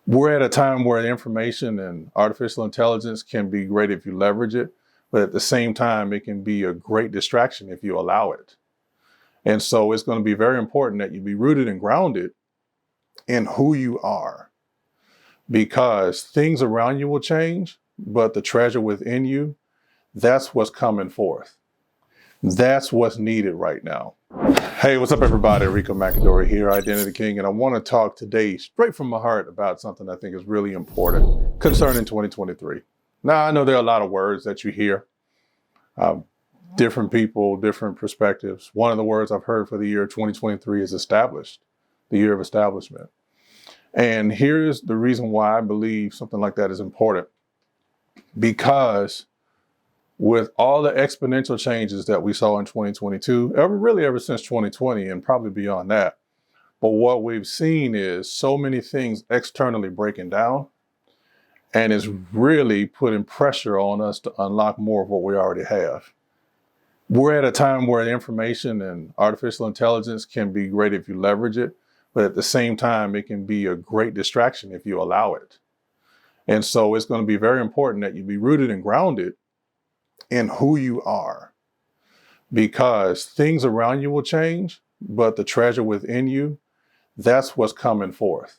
We're at a time where information and artificial intelligence can be great if you leverage it, but at the same time, it can be a great distraction if you allow it. And so it's going to be very important that you be rooted and grounded in who you are, because things around you will change, but the treasure within you, that's what's coming forth. That's what's needed right now. Hey, what's up, everybody? Ricco McAdory here, Identity King, and I want to talk today straight from my heart about something I think is really important concerning 2023. Now, I know there are a lot of words that you hear, different people, different perspectives. One of the words I've heard for the year 2023 is established, the year of establishment. And here's the reason why I believe something like that is important. Because with all the exponential changes that we saw in 2022, ever since 2020 and probably beyond that, but what we've seen is so many things externally breaking down, and it's really putting pressure on us to unlock more of what we already have. We're at a time where information and artificial intelligence can be great if you leverage it, but at the same time, it can be a great distraction if you allow it. And so it's going to be very important that you be rooted and grounded in who you are, because things around you will change, but the treasure within you, that's what's coming forth.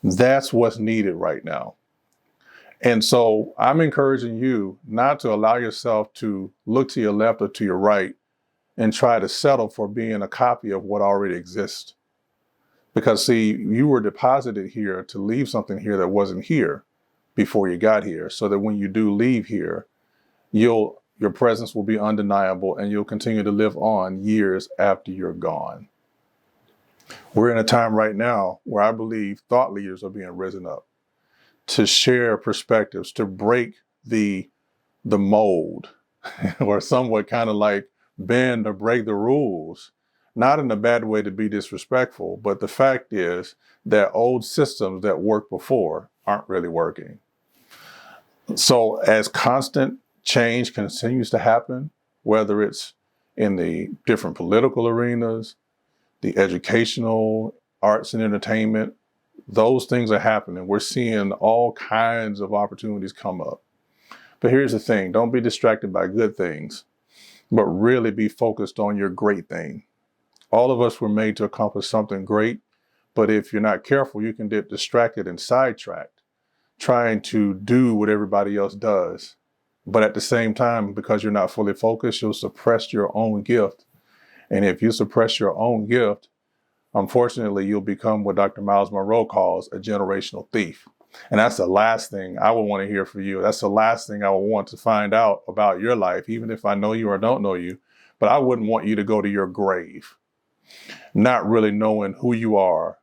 That's what's needed right now. And so I'm encouraging you not to allow yourself to look to your left or to your right and try to settle for being a copy of what already exists. Because see, you were deposited here to leave something here that wasn't here before you got here, so that when you do leave here, your presence will be undeniable and you'll continue to live on years after you're gone. We're in a time right now where I believe thought leaders are being risen up to share perspectives, to break the mold, or somewhat kind of like bend or break the rules, not in a bad way to be disrespectful, but the fact is that old systems that worked before aren't really working. So as constant change continues to happen, whether it's in the different political arenas, the educational, arts and entertainment, those things are happening. We're seeing all kinds of opportunities come up. But here's the thing, don't be distracted by good things, but really be focused on your great thing. All of us were made to accomplish something great, but if you're not careful, you can get distracted and sidetracked, trying to do what everybody else does. But at the same time, because you're not fully focused, you'll suppress your own gift. And if you suppress your own gift, unfortunately, you'll become what Dr. Miles Monroe calls a generational thief. And that's the last thing I would want to hear from you. That's the last thing I would want to find out about your life, even if I know you or don't know you. But I wouldn't want you to go to your grave not really knowing who you are,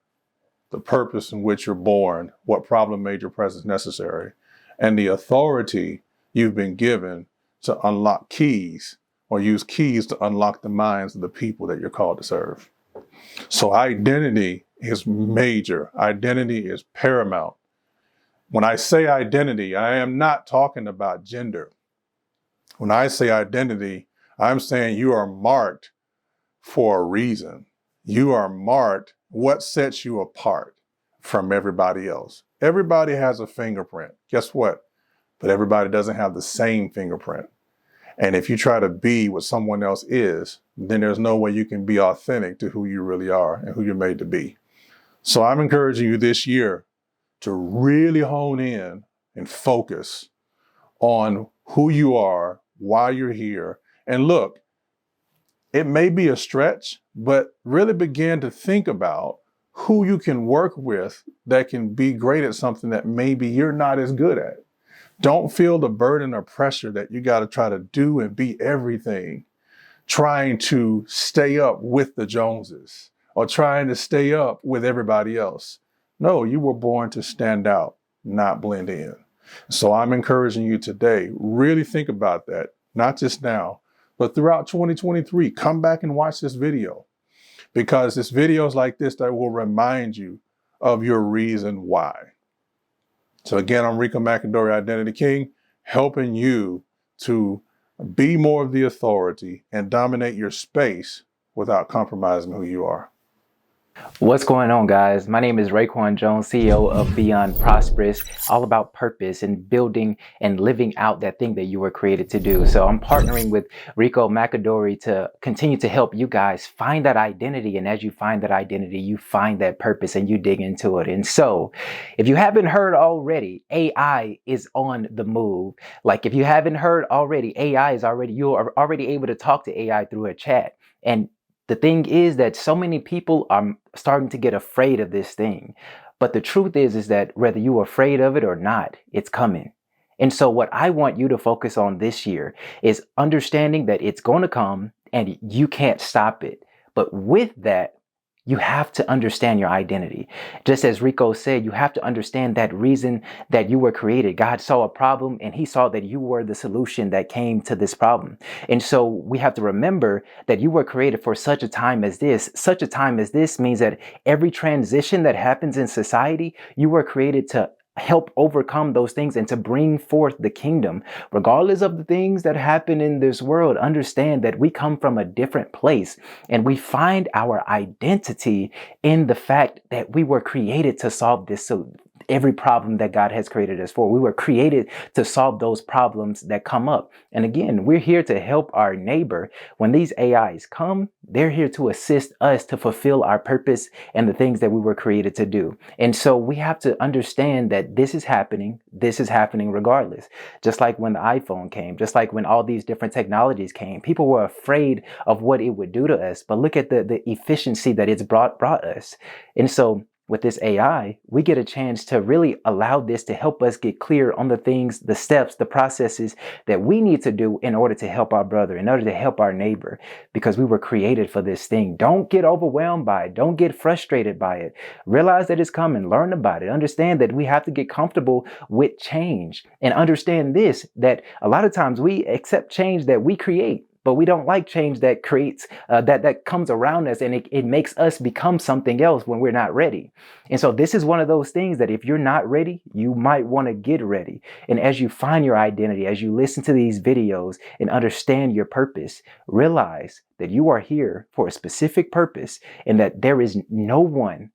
the purpose in which you're born, what problem made your presence necessary, and the authority you've been given to unlock keys, or use keys to unlock the minds of the people that you're called to serve. So identity is major. Identity is paramount. When I say identity, I am not talking about gender. When I say identity, I'm saying you are marked for a reason. You are marked. What sets you apart from everybody else? Everybody has a fingerprint. Guess what? But everybody doesn't have the same fingerprint. And if you try to be what someone else is, then there's no way you can be authentic to who you really are and who you're made to be. So I'm encouraging you this year to really hone in and focus on who you are, why you're here. And look, it may be a stretch, but really begin to think about who you can work with that can be great at something that maybe you're not as good at. Don't feel the burden or pressure that you got to try to do and be everything, trying to stay up with the Joneses or trying to stay up with everybody else. No, you were born to stand out, not blend in. So I'm encouraging you today, really think about that, not just now, but throughout 2023, come back and watch this video, because it's videos like this that will remind you of your reason why. So again, I'm Ricco McAdory, Identity King, helping you to be more of the authority and dominate your space without compromising who you are. What's going on, guys? My name is Raequane Jones, CEO of Beyond Prosperous, all about purpose and building and living out that thing that you were created to do. So I'm partnering with Ricco McAdory to continue to help you guys find that identity. And as you find that identity, you find that purpose and you dig into it. And so if you haven't heard already, AI is on the move. Like if you haven't heard already, you are already able to talk to AI through a chat. And the thing is that so many people are starting to get afraid of this thing. But the truth is that whether you're afraid of it or not, it's coming. And so what I want you to focus on this year is understanding that it's going to come and you can't stop it. But with that, you have to understand your identity. Just as Rico said, you have to understand that reason that you were created. God saw a problem and he saw that you were the solution that came to this problem. And so we have to remember that you were created for such a time as this. Such a time as this means that every transition that happens in society, you were created to help overcome those things and to bring forth the kingdom. Regardless of the things that happen in this world, understand that we come from a different place and we find our identity in the fact that we were created to solve this. So every problem that God has created us for, we were created to solve those problems that come up. And again, we're here to help our neighbor. When these AIs come, they're here to assist us to fulfill our purpose and the things that we were created to do. And so we have to understand that this is happening regardless. Just like when the iPhone came, just like when all these different technologies came, people were afraid of what it would do to us. But look at the efficiency that it's brought us. And so with this AI, we get a chance to really allow this to help us get clear on the things, the steps, the processes that we need to do in order to help our brother, in order to help our neighbor, because we were created for this thing. Don't get overwhelmed by it. Don't get frustrated by it. Realize that it's coming. Learn about it. Understand that we have to get comfortable with change and understand this, that a lot of times we accept change that we create. But we don't like change that creates, that comes around us and it makes us become something else when we're not ready. And so this is one of those things that if you're not ready, you might want to get ready. And as you find your identity, as you listen to these videos and understand your purpose, realize that you are here for a specific purpose and that there is no one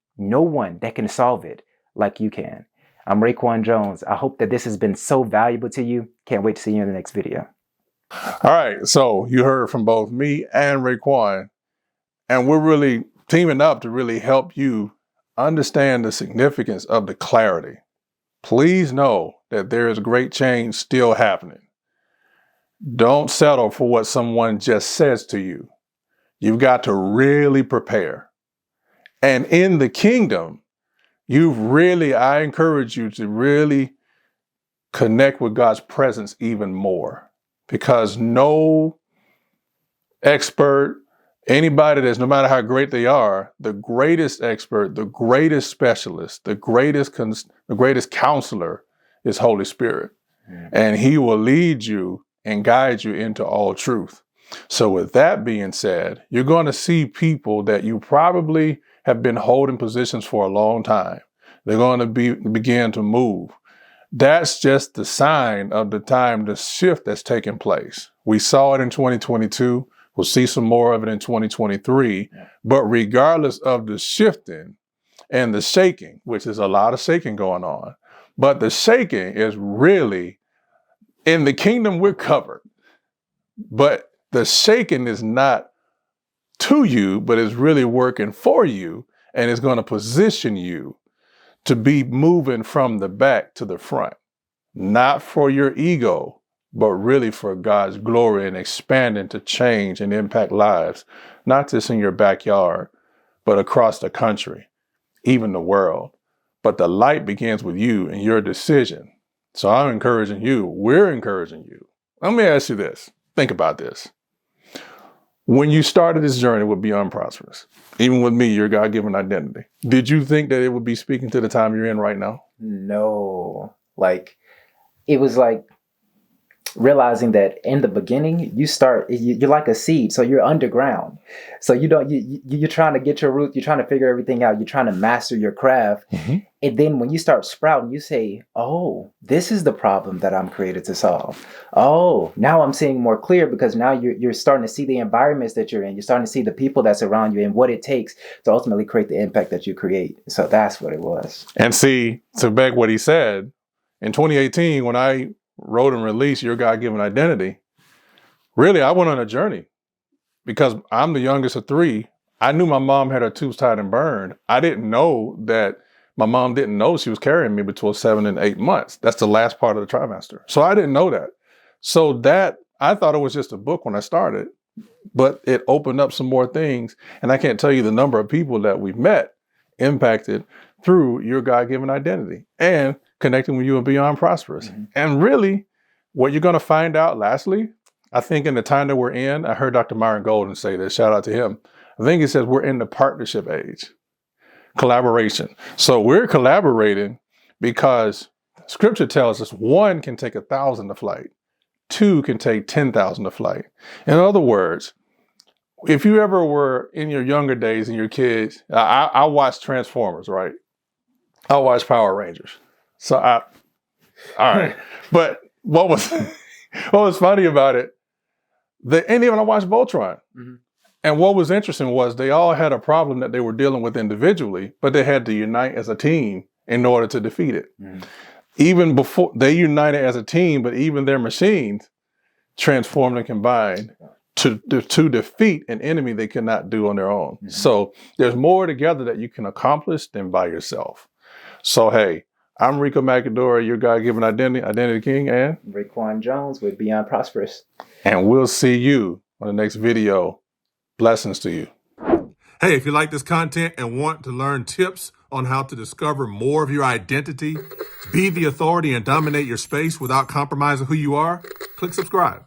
that can solve it like you can. I'm Raequane Jones. I hope that this has been so valuable to you. Can't wait to see you in the next video. All right, so you heard from both me and Raequane, and we're really teaming up to really help you understand the significance of the clarity. Please know that there is great change still happening. Don't settle for what someone just says to you. You've got to really prepare. And in the kingdom, I encourage you to really connect with God's presence even more. Because no expert, anybody that's, no matter how great they are, the greatest expert, the greatest specialist, the greatest counselor is Holy Spirit. And he will lead you and guide you into all truth. So with that being said, you're going to see people that you probably have been holding positions for a long time. They're going to begin to move. That's just the sign of the shift that's taking place. We saw it in 2022. We'll see some more of it in 2023. But regardless of the shifting and the shaking, which is a lot of shaking going on, but the shaking is really, in the kingdom, we're covered. But the shaking is not to you, but is really working for you and is going to position you to be moving from the back to the front, not for your ego, but really for God's glory and expanding to change and impact lives, not just in your backyard, but across the country, even the world. But the light begins with you and your decision. So I'm encouraging you. We're encouraging you. Let me ask you this. Think about this. When you started this journey with Beyond Prosperous, even with me, your God-given identity, did you think that it would be speaking to the time you're in right now? No, like, it was like, realizing that in the beginning you're like a seed, so you're underground, so you're trying to get your roots, you're trying to figure everything out, you're trying to master your craft. And then when you start sprouting, you say, oh, this is the problem that I'm created to solve. Oh, now I'm seeing more clear, because now you're starting to see the environments that you're in, you're starting to see the people that's around you and what it takes to ultimately create the impact that you create. So that's what it was. And see, to back what he said, in 2018, when I wrote and released Your God-Given Identity, really, I went on a journey because I'm the youngest of three. I knew my mom had her tubes tied and burned. I didn't know that my mom didn't know she was carrying me between 7 and 8 months. That's the last part of the trimester. So I didn't know that. So that, I thought it was just a book when I started, but it opened up some more things. And I can't tell you the number of people that we've met impacted through Your God-Given Identity and connecting with you and Beyond Prosperous. And really, what you're going to find out, lastly, I think in the time that we're in, I heard Dr. Myron Golden say this, shout out to him. I think he says we're in the partnership age, collaboration. So we're collaborating because scripture tells us 1 can take 1,000 to flight, 2 can take 10,000 to flight. In other words, if you ever were in your younger days and your kids, I watched Transformers, right? I watched Power Rangers. So all right. But what was funny about it, and even I watched Voltron. And what was interesting was they all had a problem that they were dealing with individually, but they had to unite as a team in order to defeat it. Even before they united as a team, but even their machines transformed and combined to defeat an enemy they could not do on their own. So there's more together that you can accomplish than by yourself. So, hey, I'm Ricco McAdory, Your God-Given Identity King, and Raequane Jones with Beyond Prosperous. And we'll see you on the next video. Blessings to you. Hey, if you like this content and want to learn tips on how to discover more of your identity, be the authority and dominate your space without compromising who you are, click subscribe.